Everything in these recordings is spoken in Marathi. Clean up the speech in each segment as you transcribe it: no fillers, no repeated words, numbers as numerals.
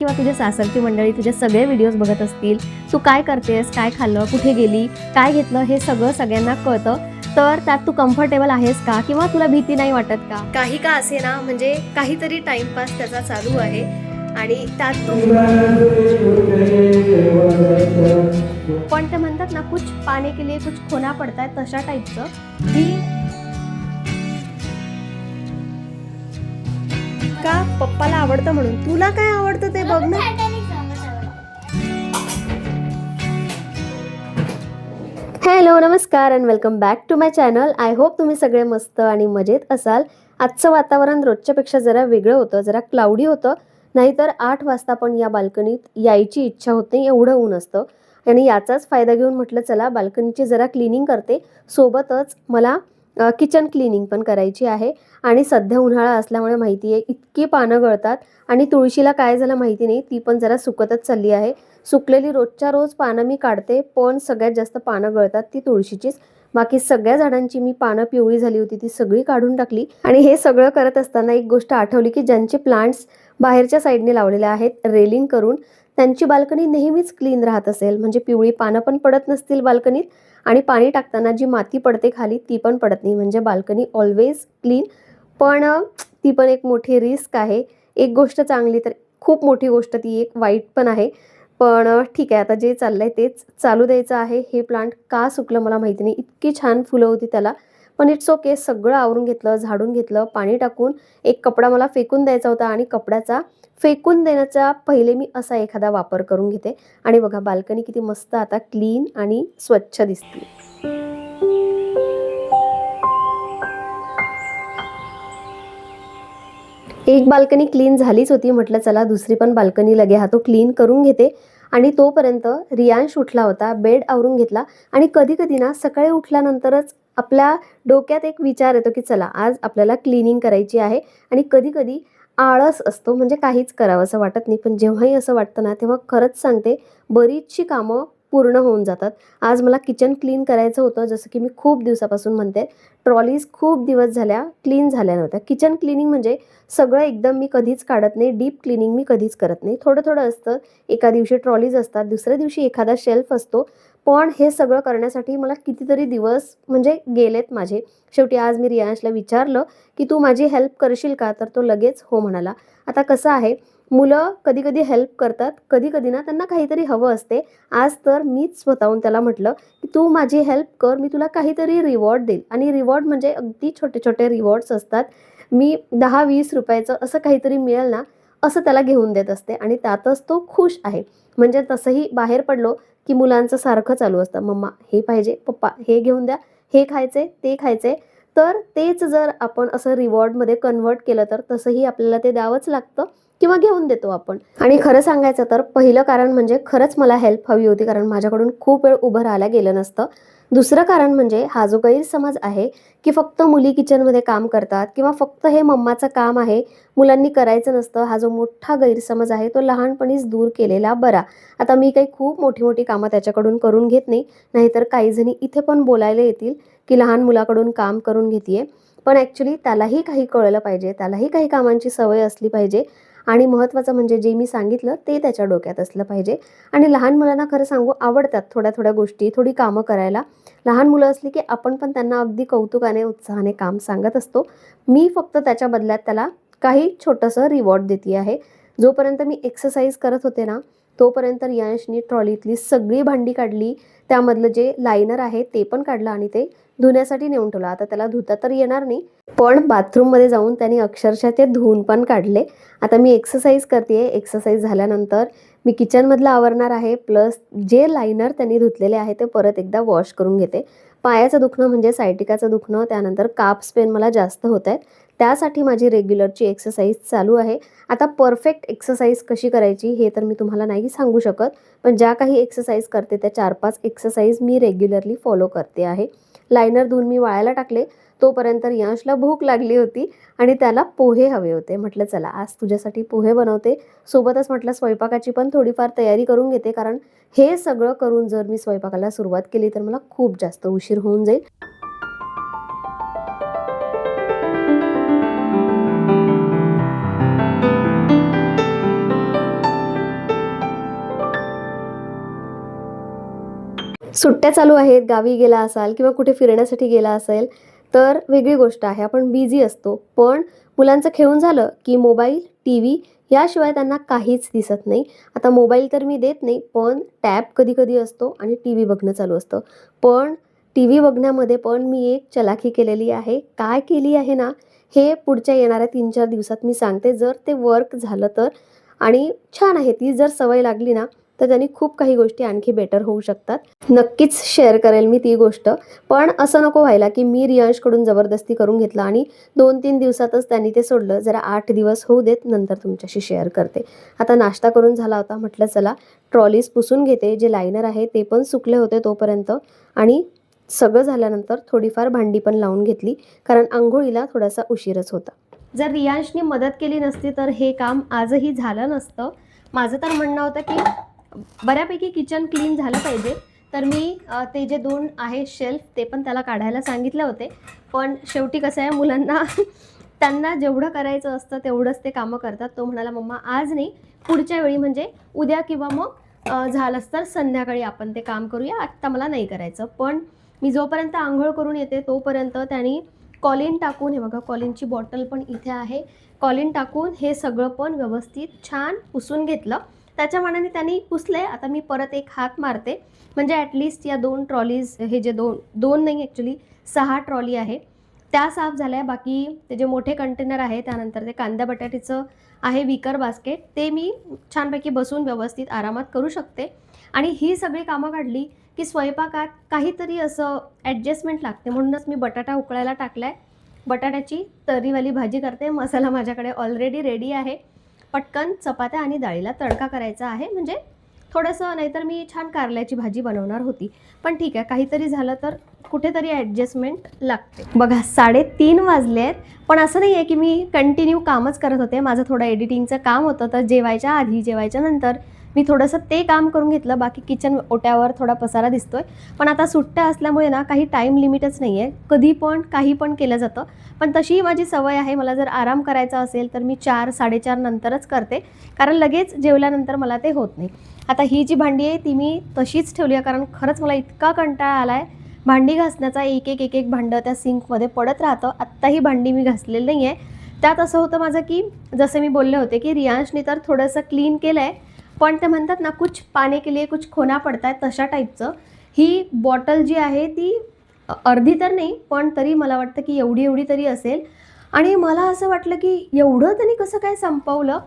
किंवा तुझ्या सासरची मंडळी तुझे सगळे व्हिडिओज बघत असतील, तू काय करतेस, काय खाल्लं, कुठे गेली, काय घेतलं, हे सगळं सगळ्यांना कळतं. तर त्यात तू कम्फर्टेबल आहेस का, किंवा तुला भीती नाही वाटत का? काही का असे ना, म्हणजे काहीतरी टाइमपास त्याचा चालू आहे आणि त्यात पण ते म्हणतात ना, कुछ पाने के लिए कुछ खोना पडता है, तशा टाईपचं की का पप्पाला आवडतं म्हणून. तुला काय आवडतं ते बघ ना. हॅलो, नमस्कार and welcome back to my channel. I hope तुम्ही सगळे मस्त आणि मजेत असाल. आजचं वातावरण रोजच्यापेक्षा जरा वेगळं होतं, जरा क्लाउडी होतं. नाहीतर 8 वाजता पण या बाल्कनीत यायची इच्छा होत नाही, एवढं ऊन असतं. आणि याचाच फायदा घेऊन म्हटलं चला बाल्कनीची जरा क्लिनिंग करते. सोबतच मला किचन क्लिनिंग पण करायची आहे. आणि सध्या उन्हाळा असल्यामुळे माहिती आहे इतकी पानं गळतात. आणि तुळशीला काय झालं माहिती नाही, ती पण जरा सुकतच चालली आहे. सुकलेली रोजच्या रोज पानं मी काढते, पण सगळ्यात जास्त पानं गळतात ती तुळशीचीच. बाकी सगळ्या झाडांची मी पानं पिवळी झाली होती ती सगळी काढून टाकली. आणि हे सगळं करत असताना एक गोष्ट आठवली की ज्यांचे प्लांट्स बाहेरच्या साईडने लावलेले आहेत रेलिंग करून, त्यांची बाल्कनी नेहमीच क्लीन राहत असेल, म्हणजे पिवळी पानं पण पडत नसतील बाल्कनीत आणि पाणी टाकताना जी माती पडते खाली ती पण पडत नाही, म्हणजे बाल्कनी ऑलवेज क्लीन. पण ती पण एक मोठी रिस्क आहे. एक गोष्ट चांगली तर खूप मोठी गोष्ट ती एक वाईट पण आहे. पण ठीक आहे, आता जे चाललंय तेच चालू द्यायचं आहे. हे प्लांट का सुकलं मला माहिती नाही, इतकी छान फुलं होती त्याला. पण इट्स ओके, सगळं आवरून घेतलं, झाडून घेतलं, पाणी टाकून एक कपडा मला फेकून द्यायचा होता आणि कपड्याचा फेकून देण्याचा पहिले मी असा एखादा वापर करून घेते. आणि बघा बाल्कनी किती मस्त आता क्लीन आणि स्वच्छ दिसते. एक बाल्कनी क्लीन झालीच होती, म्हटलं चला दुसरी पण बाल्कनी लगे हातो क्लीन करून घेते. आणि तोपर्यंत रियांश उठला होता, बेड आवरून घेतला. आणि कधी कधी ना सकाळी उठल्यानंतरच आपल्या डोक्यात एक विचार येतो की चला आज आपल्याला क्लिनिंग करायची आहे. आणि कधी कधी आळस असतो, म्हणजे काहीच करावं असं वाटत नाही. पण जेव्हाही असं वाटतं ना, तेव्हा खरंच सांगते बरीचशी कामं पूर्ण होऊन जातात. आज मला किचन क्लीन करायचं होतं, जसं की मी खूप दिवसापासून म्हणते. ट्रॉलीज खूप दिवस झाल्या क्लीन झाल्या नव्हत्या. किचन क्लिनिंग म्हणजे सगळं एकदम मी कधीच काढत नाही, डीप क्लिनिंग मी कधीच करत नाही. थोडं थोडं असतं. एका दिवशी ट्रॉलीज असतात, दुसऱ्या दिवशी एखादा शेल्फ असतो. पण हे सगळं करण्यासाठी मला कितीतरी दिवस म्हणजे गेलेत माझे. शेवटी आज मी रियांशला विचारलं की तू माझी हेल्प करशील का, तर तो लगेच हो म्हणाला. आता कसं आहे, मुलं कधी कधी हेल्प करतात, कधी कधी ना त्यांना काहीतरी हवं असते. आज तर मीच स्वतःहून त्याला म्हटलं की तू माझी हेल्प कर, मी तुला काहीतरी रिवॉर्ड देईल. आणि रिवॉर्ड म्हणजे अगदी छोटे छोटे रिवॉर्ड्स असतात. मी 10-20 रुपयाचं असं काहीतरी मिळेल ना, असं त्याला घेऊन देत असते आणि त्यातच तो खुश आहे. म्हणजे तसंही बाहेर पडलो की मुलांचं सारखं चालू असतं, मम्मा हे पाहिजे, पप्पा हे घेऊन द्या, हे खायचे, ते खायचे. तर तेच जर आपण असं रिवॉर्डमध्ये कन्व्हर्ट केलं तर तसंही आपल्याला ते द्यावंच लागतं किंवा घेऊन देतो आपण. आणि खरं सांगायचं तर पहिलं कारण म्हणजे खरंच मला हेल्प हवी होती, कारण माझ्याकडून खूप वेळ उभं राहायला गेलं नसतं. दुसरं कारण म्हणजे हा जो गैरसमज आहे की फक्त मुली किचनमध्ये काम करतात किंवा फक्त हे मम्माचं काम आहे, मुलांनी करायचं नसतं, हा जो मोठा गैरसमज आहे तो लहानपणीच दूर केलेला बरा. आता मी काही खूप मोठी मोठी कामं त्याच्याकडून करून घेत नाही, नाहीतर काही जणी इथे पण बोलायला येतील की लहान मुलाकडून काम करून घेते. पण ॲक्च्युली त्यालाही काही कळलं पाहिजे, त्यालाही काही कामांची सवय असली पाहिजे. आणि महत्त्वाचं म्हणजे जे मी सांगितलं ते त्याच्या डोक्यात असलं पाहिजे. आणि लहान मुलांना खरं सांगू आवडतात थोड्या थोड्या गोष्टी, थोडी कामं करायला. लहान मुलं असली की आपण पण त्यांना अगदी कौतुकाने उत्साहाने काम सांगत असतो. मी फक्त त्याच्या बदल्यात त्याला काही छोटंसं रिवॉर्ड देते आहे. जोपर्यंत मी एक्सरसाइज करत होते ना, तोपर्यंत रियांशनी ट्रॉलीतली सगळी भांडी काढली. त्यामधलं जे लायनर आहे ते पण काढलं आणि ते धुण्यासाठी नेऊन ठेवलं. आता त्याला धुता तर येणार नाही, पण बाथरूममध्ये जाऊन त्याने अक्षरशः ते धुवून पण काढले. आता मी एक्सरसाइज करते. एक्सरसाइज झाल्यानंतर मी किचनमधलं आवरणार आहे, प्लस जे लायनर त्यांनी धुतलेले आहे ते परत एकदा वॉश करून घेते. पायाचं दुखणं म्हणजे सायटिकाचं दुखणं, त्यानंतर काप्स पेन मला जास्त होत आहेत. त्यासाठी माझी रेग्युलरची एक्सरसाइज चालू आहे. आता परफेक्ट एक्सरसाइज कशी करायची हे तर मी तुम्हाला नाही सांगू शकत, पण ज्या काही एक्सरसाइज करते त्या 4-5 एक्सरसाइज मी रेग्युलरली फॉलो करते आहे. लायनर धुवून मी वाळायला टाकले. तोपर्यंत रियांशला भूक लागली होती आणि त्याला पोहे हवे होते. म्हटलं चला आज तुझ्यासाठी पोहे बनवते. सोबतच म्हटलं स्वयंपाकाची पण थोडीफार तयारी करून घेते, कारण हे सगळं करून जर मी स्वयंपाकाला सुरुवात केली तर मला खूप जास्त उशीर होऊन जाईल. सुट्ट्या चालू आहेत, गावी गेला असाल किंवा कुठे फिरण्यासाठी गेला असेल, तर वेगळी गोष्ट आहे. आपण बिझी असतो. पण मुलांचं खेळून झालं, की मोबाईल, टीव्ही याशिवाय त्यांना काहीच दिसत नाही. आता मोबाईल तर मी देत नाही, पण टॅब कधी-कधी असतो आणि टीव्ही बघणं चालू असतं. पण टीव्ही बघण्यामध्ये पण मी एक चलाखी केलेली आहे. काय केली आहे ना, हे पुढच्या येणाऱ्या 3-4 दिवसात मी सांगते. जर ते वर्क झालं तर आणि छान आहे. ती जर सवय लागली ना, तर त्यांनी खूप काही गोष्टी आणखी बेटर होऊ शकतात. नक्कीच शेअर करेल मी ती गोष्ट. पण असं नको व्हायला, की मी रियांशकडून जबरदस्ती करून घेतलं आणि 2-3 दिवसातच त्यांनी ते सोडलं. जरा 8 दिवस होऊ देत, नंतर तुमच्याशी शेअर करते. आता नाश्ता करून झाला होता. म्हटलं चला ट्रॉलीज पुसून घेते. जे लायनर आहे ते पण सुकले होते तोपर्यंत आणि सगळं झाल्यानंतर थोडीफार भांडी पण लावून घेतली, कारण अंघोळीला थोडासा उशीरच होता. जर रियांशनी मदत केली नसती तर हे काम आजही झालं नसतं. माझं तर म्हणणं होतं, की बऱ्यापैकी किचन क्लीन झालं पाहिजे. तर मी ते जे 2 आहे शेल्फ ते पण त्याला काढायला सांगितले होते. पण शेवटी कसं आहे मुलांना त्यांना जेवढं करायचं असतं तेवढंच ते कामं करतात. तो म्हणाला, "मम्मा आज नाही, पुढच्या वेळी म्हणजे उद्या किंवा मग झालंच तर संध्याकाळी आपण ते काम करूया. आत्ता मला नाही करायचं." पण मी जोपर्यंत अंघोळ करून येते तोपर्यंत त्यांनी कॉलिन टाकून, हे बघा कॉलिनची बॉटल पण इथे आहे. कॉलिन टाकून हे सगळं पण व्यवस्थित छान पुसून घेतलं. त्याच्या मानाने त्यांनी पुसलंय. आता मी परत एक हात मारते. म्हणजे ॲटलीस्ट या 2 ट्रॉलीज, हे जे 2 नाही ॲक्च्युअली 6 ट्रॉली आहे, त्या साफ झाल्या. बाकी ते जे मोठे कंटेनर आहे, त्यानंतर ते कांदा बटाट्याचं आहे विकर बास्केट, ते मी छानपैकी बसून व्यवस्थित आरामात करू शकते. आणि ही सगळी कामं काढली, की स्वयंपाकात काहीतरी असं ॲडजस्टमेंट लागते. म्हणूनच मी बटाटा उकळायला टाकलाय. बटाट्याची तर्रीवाली भाजी करते. मसाला माझ्याकडे ऑलरेडी रेडी आहे. पटकन चपात्या आणि डाळीला तडका करायचा आहे. म्हणजे थोडंसं, नाहीतर मी छान कारल्याची भाजी बनवणार होती. पण ठीक आहे, काहीतरी झालं तर कुठेतरी ॲडजस्टमेंट लागते. बघा 3:30 वाजले आहेत. पण असं नाही आहे की मी कंटिन्यू कामच करत होते. माझं थोडं एडिटिंगचं काम होतं, तर जेवायच्या आधी, जेवायच्या नंतर मी थोडंसं ते काम करून घेतलं. बाकी किचन ओट्यावर थोडा पसारा दिसतोय. पण आता सुट्ट्या असल्यामुळे ना काही टाईम लिमिटच नाही आहे. कधी पण काही पण केलं जातं. पण तशीही माझी सवय आहे, मला जर आराम करायचा असेल तर मी 4-4:30 नंतरच करते. कारण लगेच जेवल्यानंतर मला ते होत नाही. आता ही जी भांडी आहे ती मी तशीच ठेवली आहे, कारण खरंच मला इतका कंटाळा आला आहे भांडी घासण्याचा. एक भांडं त्या सिंकमध्ये पडत राहतं. आत्ता ही भांडी मी घासलेली नाही आहे. त्यात असं होतं माझं, की जसं मी बोलले होते, की रियांशनी तर थोडंसं क्लीन केलं आहे. पण ते म्हणतात ना, कुछ पाने के लिए कुछ खोना पडता है, तशा टाईपचं. ही बॉटल जी आहे ती अर्धी तर नाही, पण तरी मला वाटतं की एवढी तरी असेल. आणि मला असं वाटलं की एवढं त्यांनी कसं काय संपवलं.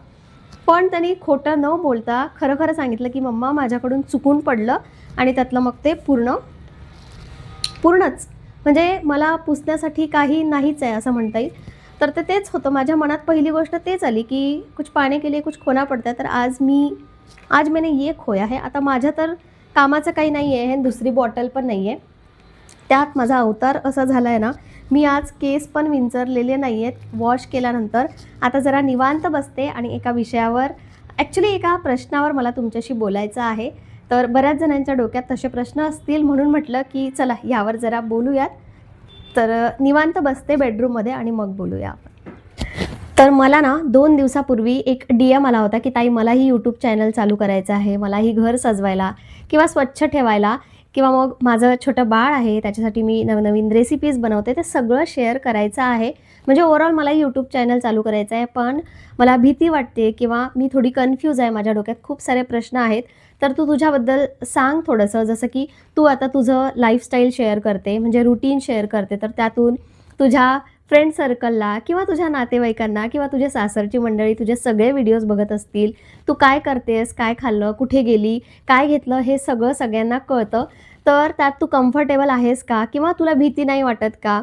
पण त्यांनी खोटं न बोलता खरं सांगितलं की मम्मा माझ्याकडून चुकून पडलं, आणि त्यातलं मग ते पूर्णच म्हणजे मला पुसण्यासाठी काही नाहीच आहे असं म्हणता येईल. तर तेच होतं माझ्या मनात. पहिली गोष्ट तेच आली की कुछ पाने के लिए कुछ खोना पडता है. तर आज मैंने ये खोया है. आता माझ्या तर कामाचं काही नाही आहे, दुसरी बॉटल पण नाही आहे. त्यात माझा अवतार असा झाला आहे ना, मी आज केस पण विंचरलेले नाही आहेत वॉश केल्यानंतर. आता जरा निवांत बसते आणि एका विषयावर, ॲक्च्युली एका प्रश्नावर मला तुमच्याशी बोलायचं आहे. तर बऱ्याच जणांच्या डोक्यात तसे प्रश्न असतील, म्हणून म्हटलं की चला यावर जरा बोलूयात. तर निवांत बसते बेडरूममध्ये आणि मग बोलूया आपण. तर मला ना 2 दिवसापूर्वी एक DM आला होता, की ताई मलाही यूट्यूब चॅनल चालू करायचं आहे. मलाही घर सजवायला किंवा स्वच्छ ठेवायला, किंवा मग माझं छोटं बाळ आहे त्याच्यासाठी मी नवनवीन रेसिपीज बनवते, ते सगळं शेअर करायचं आहे. म्हणजे ओव्हरऑल मला यूट्यूब चॅनल चालू करायचं आहे. पण मला भीती वाटते किंवा मी थोडी कन्फ्यूज आहे. माझ्या डोक्यात खूप सारे प्रश्न आहेत. तर तू तुझ्याबद्दल सांग थोडंसं. जसं की तू आता तुझं लाईफस्टाईल शेअर करते, म्हणजे रुटीन शेअर करते, तर त्यातून तुझ्या फ्रेंड सर्कलला किंवा तुझ्या नातेवाईकांना किंवा तुझ्या सासरची मंडळी तुझे सगळे व्हिडिओज बघत असतील. तू काय करतेस, काय खाल्लं, कुठे गेली, काय घेतलं, हे सगळं सगळ्यांना कळतं. तर त्यात तू कम्फर्टेबल आहेस का, किंवा तुला भीती नाही वाटत का?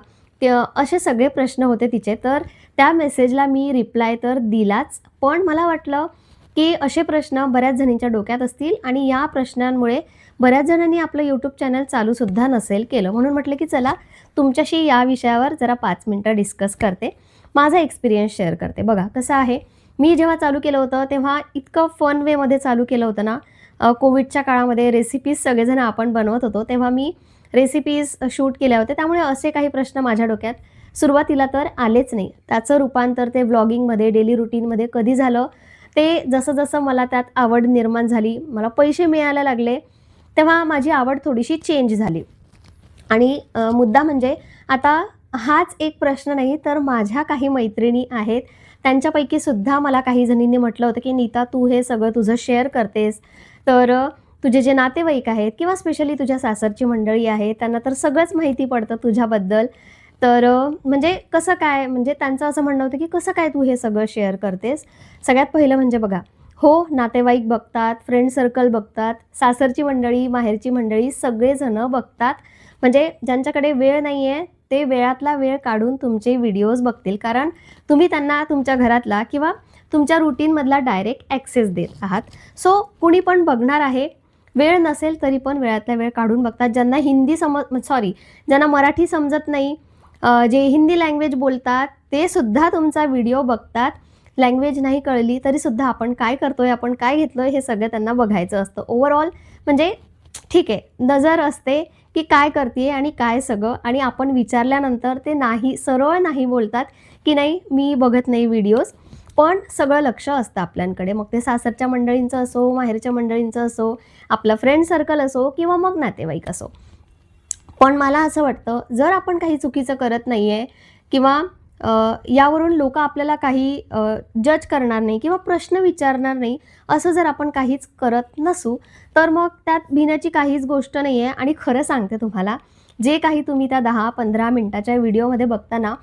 असे सगळे प्रश्न होते तिचे. तर त्या मेसेजला मी रिप्लाय तर दिलाच. पण मला वाटलं की असे प्रश्न बऱ्याच जणींच्या डोक्यात असतील आणि या प्रश्नांमुळे बऱ्याच जणांनी आपलं यूट्यूब चॅनल चालूसुद्धा नसेल केलं. म्हणून म्हटलं की चला तुमच्याशी या विषयावर जरा 5 मिनटं डिस्कस करते. माझा एक्सपिरियन्स शेअर करते. बघा कसं आहे, मी जेव्हा चालू केलं होतं तेव्हा इतकं फन वेमध्ये चालू केलं होतं ना. कोविडच्या काळामध्ये रेसिपीज सगळेजण आपण बनवत होतो, तेव्हा मी रेसिपीज शूट केल्या होत्या. त्यामुळे असे काही प्रश्न माझ्या डोक्यात सुरुवातीला तर आलेच नाही. त्याचं रूपांतर ते व्लॉगिंगमध्ये, डेली रुटीनमध्ये कधी झालं, ते जसं मला त्यात आवड निर्माण झाली, मला पैसे मिळायला लागले, तेव्हा माझी आवड थोडीशी चेंज झाली. आणि मुद्दा म्हणजे आता हाच एक प्रश्न नाही, तर माझ्या काही मैत्रिणी आहेत, त्यांच्यापैकी सुद्धा मला काही जणींनी म्हटलं होतं, की "नीता, तू हे सगळं तुझं शेअर करतेस, तर तुझे जे नातेवाईक आहेत किंवा स्पेशली तुझ्या सासरची मंडळी आहे, त्यांना तर सगळंच माहिती पडतं तुझ्याबद्दल. तर म्हणजे कसं काय?" म्हणजे त्यांचं असं म्हणणं होतं, की "कसं काय तू हे सगळं शेअर करतेस?" सगळ्यात पहिलं म्हणजे बघा, हो, नातेवाईक बघतात, फ्रेंड सर्कल बघतात, सासरची मंडळी, माहेरची मंडळी सगळेजणं बघतात. म्हणजे ज्यांच्याकडे वेळ नाही आहे, ते वेळातला वेळ काढून तुमचे व्हिडिओज बघतील. कारण तुम्ही त्यांना तुमच्या घरातला किंवा तुमच्या रूटीनमधला डायरेक्ट ॲक्सेस देत आहात. सो कुणी पण बघणार आहे. वेळ नसेल तरी पण वेळातला वेळ काढून बघतात. ज्यांना ज्यांना मराठी समजत नाही, जे हिंदी लँग्वेज बोलतात, ते सुद्धा तुमचा व्हिडिओ बघतात. लँग्वेज नाही कळली तरीसुद्धा आपण काय करतोय, आपण काय घेतलोय, हे सगळं त्यांना बघायचं असतं. ओव्हरऑल म्हणजे ठीक आहे, नजर असते की काय करतीये आणि काय सगळं, आणि आपण विचारल्यानंतर ते नाही, सरळ नाही बोलतात, की नाही मी बघत नाही व्हिडिओज. पण सगळं लक्ष असतं आपल्याकडे. मग ते सासरच्या मंडळींचं असो, माहेरच्या मंडळींचं असो, आपलं फ्रेंड सर्कल असो किंवा मग नातेवाईक असो. पण मला असं वाटतं, जर आपण काही चुकीचं करत नाहीये किंवा यावरून लोकं आपल्याला काही जज करणार नाही किंवा प्रश्न विचारणार नाही, असं जर आपण काहीच करत नसू, तर मग त्यात भिण्याची काहीच गोष्ट नाही आहे. आणि खरं सांगते तुम्हाला, जे काही तुम्ही त्या 10-15 मिनिटाच्या व्हिडिओमध्ये बघता ना,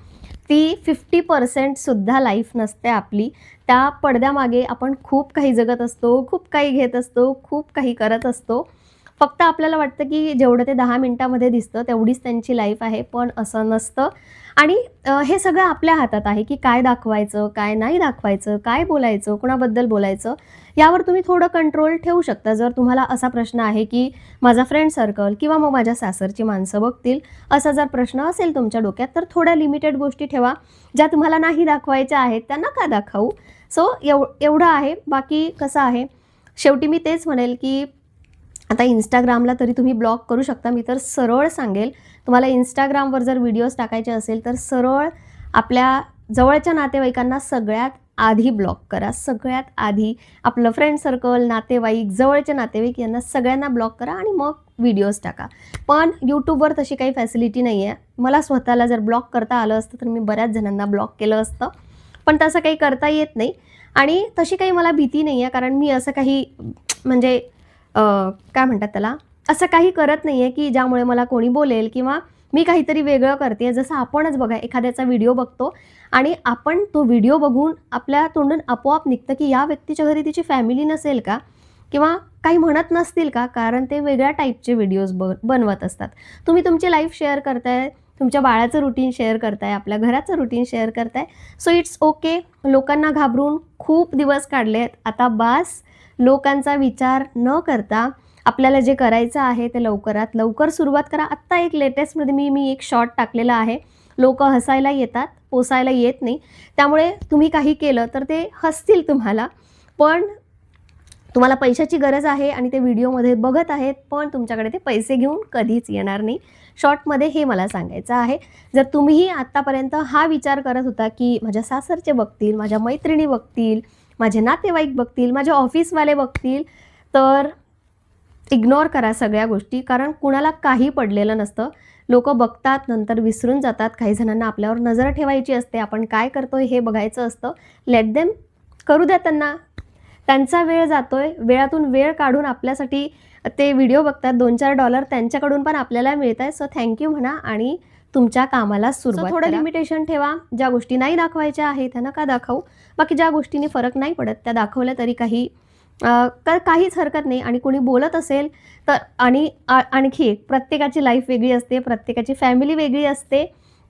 ती 50% सुद्धा लाईफ नसते आपली. त्या पडद्यामागे आपण खूप काही जगत असतो, खूप काही घेत असतो, खूप काही करत असतो. फक्त आपल्याला वाटतं की जेवढं ते 10 मिनिटामध्ये दिसतं तेवढीच त्यांची लाईफ आहे, पण असं नसतं. आणि हे सगळं आपल्या हातात आहे की काय दाखवायचं, काय नाही दाखवायचं, काय बोलायचं, कुणाबद्दल बोलायचं, यावर तुम्ही थोडं कंट्रोल ठेवू शकता. जर तुम्हाला असा प्रश्न आहे की माझा फ्रेंड सर्कल किंवा मग माझ्या सासरची माणसं बघतील, असा जर प्रश्न असेल तुमच्या डोक्यात, तर थोड्या लिमिटेड गोष्टी ठेवा. ज्या तुम्हाला नाही दाखवायच्या आहेत त्या नका दाखवू. सो एवढं आहे. बाकी कसं आहे, शेवटी मी तेच म्हणेल की आता Instagramला तरी तुम्ही ब्लॉक करू शकता. मी तर सरळ सांगेल, तुम्हाला Instagramवर जर व्हिडिओज टाकायचे असेल, तर सरळ आपल्या जवळच्या नातेवाईकांना सगळ्यात आधी ब्लॉक करा. सगळ्यात आधी आपलं फ्रेंड सर्कल, नातेवाईक, जवळचे नातेवाईक यांना सगळ्यांना ब्लॉक करा आणि मग व्हिडिओज टाका. पण YouTubeवर तशी काही फॅसिलिटी नाही आहे. मला स्वतःला जर ब्लॉक करता आलं असतं, तर मी बऱ्याच जणांना ब्लॉक केलं असतं. पण तसं काही करता येत नाही आणि तशी काही मला भीती नाही आहे, कारण मी असं काही म्हणजे काय म्हणतात त्याला, असं काही करत नाही आहे की ज्यामुळे मला कोणी बोलेल किंवा मी काहीतरी वेगळं करते. जसं आपणच बघा, एखाद्याचा व्हिडिओ बघतो आणि आपण तो व्हिडिओ बघून आपल्या तोंडून आपोआप निघतं की या व्यक्तीच्या घरी तिची फॅमिली नसेल का? किंवा काही म्हणत नसतील का? कारण ते वेगळ्या टाईपचे व्हिडिओज बनवत असतात. तुम्ही तुमची लाईफ शेअर करताय, तुमच्या बाळाचं रुटीन शेअर करताय, आपल्या घराचं रुटीन शेअर करताय. So it's okay. लोकांना घाबरून खूप दिवस काढलेत. आता बास. लोकांचा विचार न करता आपल्याला जे करायचं आहे ते लवकरात लवकर सुरुवात करा. आत्ता एक लेटेस्टमध्ये मी एक शॉर्ट टाकलेला आहे. लोकं हसायला येतात, पोसायला येत नाही. त्यामुळे तुम्ही काही केलं तर ते हसतील तुम्हाला. पण तुम्हाला पैशाची गरज आहे आणि ते व्हिडिओमध्ये बघत आहेत, पण तुमच्याकडे ते पैसे घेऊन कधीच येणार नाही. शॉर्टमध्ये हे मला सांगायचं आहे. जर तुम्हीही आत्तापर्यंत हा विचार करत होता की माझ्या सासरचे बघतील, माझ्या मैत्रिणी बघतील, माझे नातेवाईक बघतील, माझे ऑफिसवाले बघतील, तर इग्नोर करा सगळ्या गोष्टी. कारण कुणाला काही पडलेलं नसतं. लोकं बघतात, नंतर विसरून जातात. काही जणांना आपल्यावर नजर ठेवायची असते. आपण काय करतोय हे बघायचं असतं. लेट देम, करू द्या त्यांना. त्यांचा वेळ जातोय. वेळातून वेळ काढून आपल्यासाठी ते व्हिडिओ बघतात. $2-4 त्यांच्याकडून पण आपल्याला मिळतायत. सो थँक यू म्हणा आणि तुमच्या कामाला सुरुवात करा. थोडं लिमिटेशन ठेवा. ज्या गोष्टी नाही दाखवायच्या आहेत त्या नका दाखवू. बाकी ज्या गोष्टींनी फरक नाही पडत त्या दाखवल्या तरी काहीच हरकत नाही. आणि कोणी बोलत असेल तर आणखी एक, प्रत्येकाची लाईफ वेगळी असते, प्रत्येकाची फॅमिली वेगळी असते.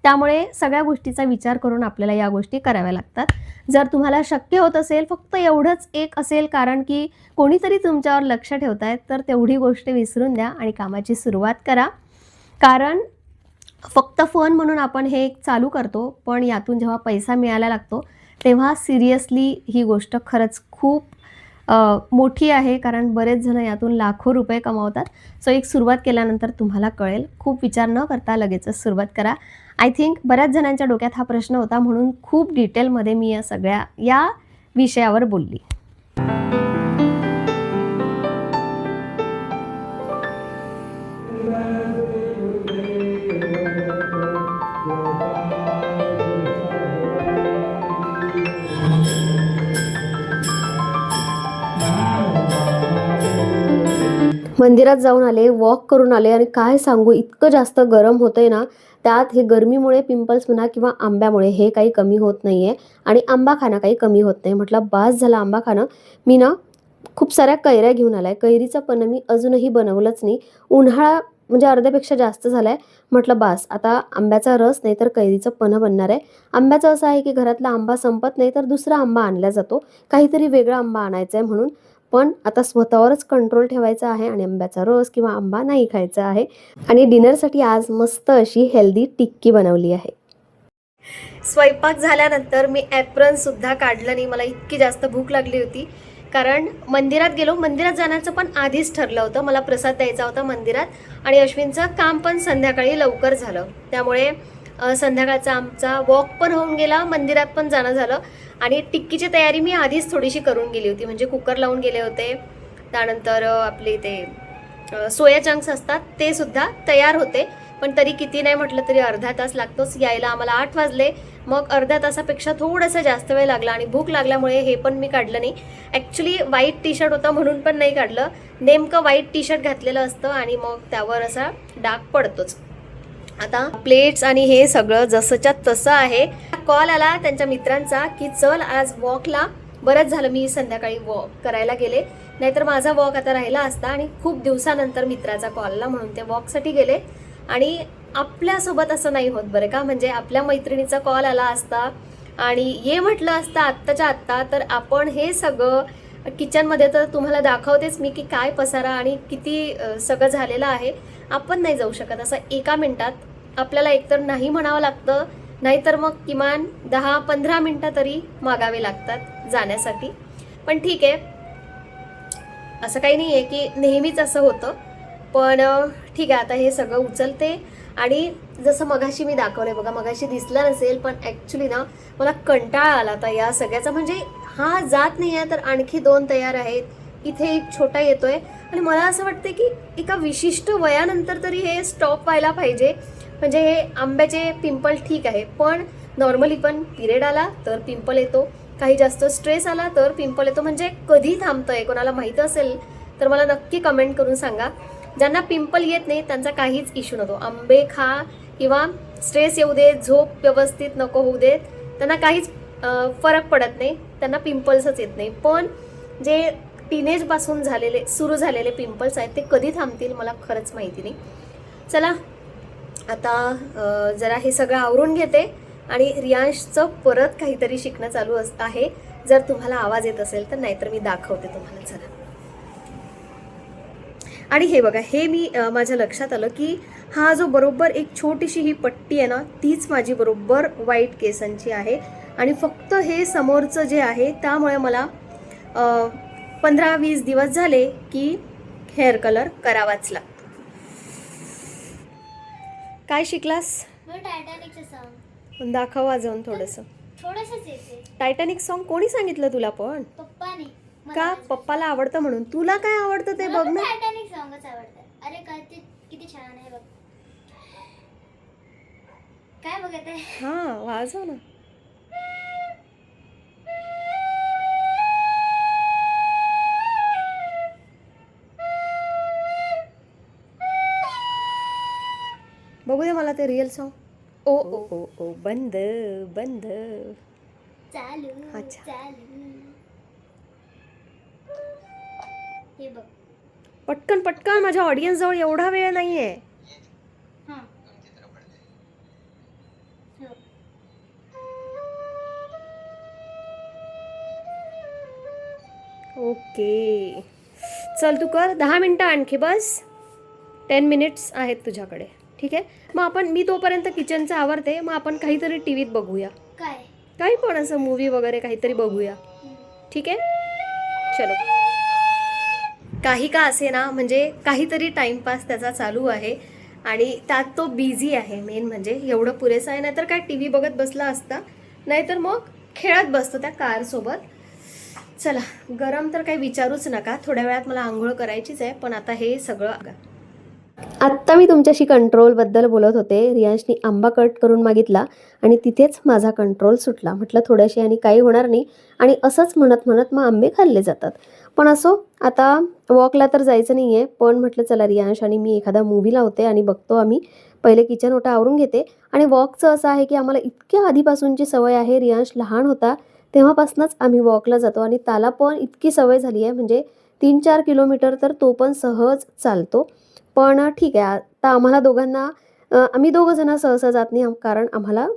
त्यामुळे सगळ्या गोष्टीचा विचार करून आपल्याला या गोष्टी कराव्या लागतात. जर तुम्हाला शक्य होत असेल, फक्त एवढंच एक असेल कारण की कोणीतरी तुमच्यावर लक्ष ठेवतायत, तर तेवढी गोष्ट विसरून द्या आणि कामाची सुरुवात करा. कारण फक्त फन म्हणून आपण हे एक चालू करतो, पण यातून जेव्हा पैसा मिळायला लागतो, तेव्हा सिरियसली ही गोष्ट खरंच खूप मोठी आहे. कारण बरेच जण यातून लाखो रुपये कमावतात. सो एक सुरुवात केल्यानंतर तुम्हाला कळेल. खूप विचार न करता लगेचच सुरुवात करा. आय थिंक बऱ्याच जणांच्या डोक्यात हा प्रश्न होता, म्हणून खूप डिटेलमध्ये मी या विषयावर बोलली. मंदिरात जाऊन आले, वॉक करून आले आणि काय सांगू इतकं जास्त गरम होतंय ना, त्यात हे गरमीमुळे पिंपल्स म्हणा किंवा आंब्यामुळे हे काही कमी होत नाहीये आणि आंबा खाणं काही कमी होत नाही. म्हटलं बास झालं आंबा खाणं. मी ना खूप साऱ्या कैऱ्या घेऊन आलाय. कैरीचं पण मी अजूनही बनवलंच नाही. उन्हाळा म्हणजे अर्ध्यापेक्षा जास्त झालाय. म्हटलं बास आता आंब्याचा रस नाही तर कैरीचं पन्हं बनणार आहे. आंब्याचं असं आहे की घरातला आंबा संपत नाही तर दुसरा आंबा आणला जातो. काहीतरी वेगळा आंबा आणायचा आहे म्हणून. पण आता स्वतःवरच कंट्रोल ठेवायचा आहे आणि आंब्याचा रस किंवा आंबा नाही खायचा आहे. आणि डिनरसाठी आज मस्त अशी हेल्दी टिक्की बनवली आहे. स्वयंपाक झाल्यानंतर मी ॲप्रन सुद्धा काढलं नाही. मला इतकी जास्त भूक लागली होती कारण मंदिरात गेलो. मंदिरात जाण्याचं पण आधीच ठरलं होतं. मला प्रसाद द्यायचा होता मंदिरात आणि अश्विनचं काम पण संध्याकाळी लवकर झालं. त्यामुळे संध्याकाळचा आमचा वॉक पण होऊन गेला, मंदिरात पण जाणं झालं आणि टिक्कीची तयारी मी आधीच थोडीशी करून गेली होती. म्हणजे कुकर लावून गेले होते. त्यानंतर आपले ते सोया चंक्स असतात ते सुद्धा तयार होते. पण तरी किती नाही म्हटलं तरी अर्धा तास लागतोच यायला. आम्हाला 8 वाजले. मग अर्ध्या तासापेक्षा थोडासा जास्त वेळ लागला आणि भूक लागल्यामुळे हे पण मी काढलं नाही. ॲक्च्युली व्हाईट टी शर्ट होता म्हणून पण नाही काढलं. नेमकं व्हाईट टी शर्ट घातलेलं असतं आणि मग त्यावर असा डाग पडतोच. आता प्लेट्स आणि हे सगळं जसंच्या तसं आहे. कॉल आला त्यांच्या मित्रांचा की चल आज वॉकला. बरंच झालं मी संध्याकाळी वॉक करायला गेले, नाहीतर माझा वॉक आता राहिला असता. आणि खूप दिवसानंतर मित्राचा कॉल आला म्हणून ते वॉकसाठी गेले. आणि आपल्यासोबत असं नाही होत बरं का. म्हणजे आपल्या मैत्रिणीचा कॉल आला असता आणि ये म्हटलं असतं आत्ताच्या आत्ता तर आपण हे सगळं किचनमध्ये तर तुम्हाला दाखवतेच मी की काय पसारा आणि किती सगळं झालेलं आहे. आपण नाही जाऊ शकत असं एका मिनिटात. आपल्याला एकतर नाही म्हणावं लागतं, नाहीतर मग किमान 10-15 मिनटं तरी मागावे लागतात जाण्यासाठी. पण ठीक आहे, असं काही नाही आहे की नेहमीच असं होतं. पण ठीक आहे, आता हे सगळं उचलते. आणि जसं मगाशी मी दाखवलंय बघा, मगाशी दिसलं नसेल पण ॲक्च्युली ना मला कंटाळा आला आता या सगळ्याचा. म्हणजे हा जात नाही आहे तर आणखी 2 तयार आहेत, इथे एक छोटा येतोय. आणि मला असं वाटतं की एका विशिष्ट वयानंतर तरी हे स्टॉप व्हायला पाहिजे. म्हणजे हे आंब्याचे पिंपल ठीक आहे, पण नॉर्मली पण पिरियड आला तर पिंपल येतो, काही जास्त स्ट्रेस आला तर पिंपल येतो. म्हणजे कधी थांबतंय कोणाला माहीत असेल तर मला नक्की कमेंट करून सांगा. ज्यांना पिंपल येत नाही त्यांचा काहीच इश्यू नव्हतो. आंबे खा किंवा स्ट्रेस येऊ दे, झोप व्यवस्थित नको होऊ देत, त्यांना काहीच फरक पडत नाही, त्यांना पिंपल्सच येत नाही. पण जे टीनेजपासून सुरू झालेले पिंपल्स आहेत ते कधी थांबतील मला खरंच माहिती नाही. चला आता जरा हे सगळं आवरून घेते आणि रियांशचं परत काहीतरी शिकणं चालू आहे. जर तुम्हाला आवाज येत असेल तर, नाहीतर मी दाखवते तुम्हाला. चला. आणि हे बघा, हे मी माझ्या लक्षात आलं की हा जो बरोबर एक छोटीशी ही पट्टी आहे ना, तीच माझी बरोबर व्हाईट केसांची आहे. आणि फक्त हे समोरचं जे आहे त्यामुळे मला 15-20 दिवस झाले की हेअर कलर करावाच लागतो. काय शिकलास? टायटॅनिकचं सॉन्ग दाखव वाजवून थोडंसं. थोडंसंच येते. टायटॅनिक सॉन्ग कोणी सांगितलं तुला? पण पप्पाने का? पप्पाला आवडतं म्हणून. तुला काय आवडतं ते बघ ना. टायटॅनिक सॉंगच आवडतं. अरे काय ते किती छान आहे बघ. काय बघत आहे? हा वाजव ना. बघू दे मला ते रिअल सॉन्ग. ओ ओ ओ ओ बंद बंद. चालू. अच्छा. चालू. हे बघ पटकन पटकन, माझ्या ऑडियन्स जवळ एवढा वेळ नाहीये. हां. ओके चल तू कर 10 मिनटं आणखी बस. 10 मिनिट्स आहेत तुझ्याकडे. ठीक आहे, मग मी तोपर्यंत किचनचं आवरते. मग आपण काहीतरी टी व्हीत बघूया, काय काही पण असं मूवी वगैरे काहीतरी बघूया. ठीक आहे, चलो. काही का असे ना, म्हणजे काहीतरी टाइमपास त्याचा चालू आहे आणि त्यात तो बिझी आहे. मेन म्हणजे एवढं पुरेसं आहे. नाहीतर काय टी व्ही बघत बसला असता, नाहीतर मग खेळत बसतो त्या कारसोबत. चला, गरम तर काही विचारूच नका. थोड्या वेळात मला आंघोळ करायचीच आहे. पण आता हे सगळं आत्ता मी तुमच्याशी कंट्रोलबद्दल बोलत होते. रियांशनी आंबा कट करून मागितला आणि तिथेच माझा कंट्रोल सुटला. म्हटलं थोड्याशी आणि काही होणार नाही. आणि असंच म्हणत म्हणत मग आंबे खाल्ले जातात. पण असो, आता वॉकला तर जायचं नाही आहे, पण म्हटलं चला रियांश आणि मी एखादा मूव्ही लावते आणि बघतो आम्ही. पहिले किचन ओटा आवरून घेते आणि वॉकचं असं आहे की आम्हाला इतक्या आधीपासूनची सवय आहे. रियांश लहान होता तेव्हापासूनच आम्ही वॉकला जातो आणि त्याला पण इतकी सवय झाली आहे, म्हणजे 3-4 किलोमीटर तर तो पण सहज चालतो. पण ठीक आहे, आता आम्हाला दोघांना आम्ही दोघं जण सहसा जात नाही, कारण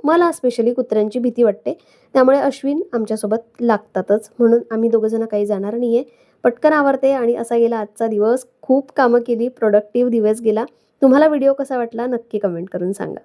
मला स्पेशली कुत्र्यांची भीती वाटते. त्यामुळे अश्विन आमच्यासोबत लागतातच, म्हणून आम्ही दोघं जण काही जाणार नाही आहे. पटकन आवरते आणि असा गेला आजचा दिवस. खूप कामं केली, प्रोडक्टिव्ह दिवस गेला. तुम्हाला व्हिडिओ कसा वाटला नक्की कमेंट करून सांगा.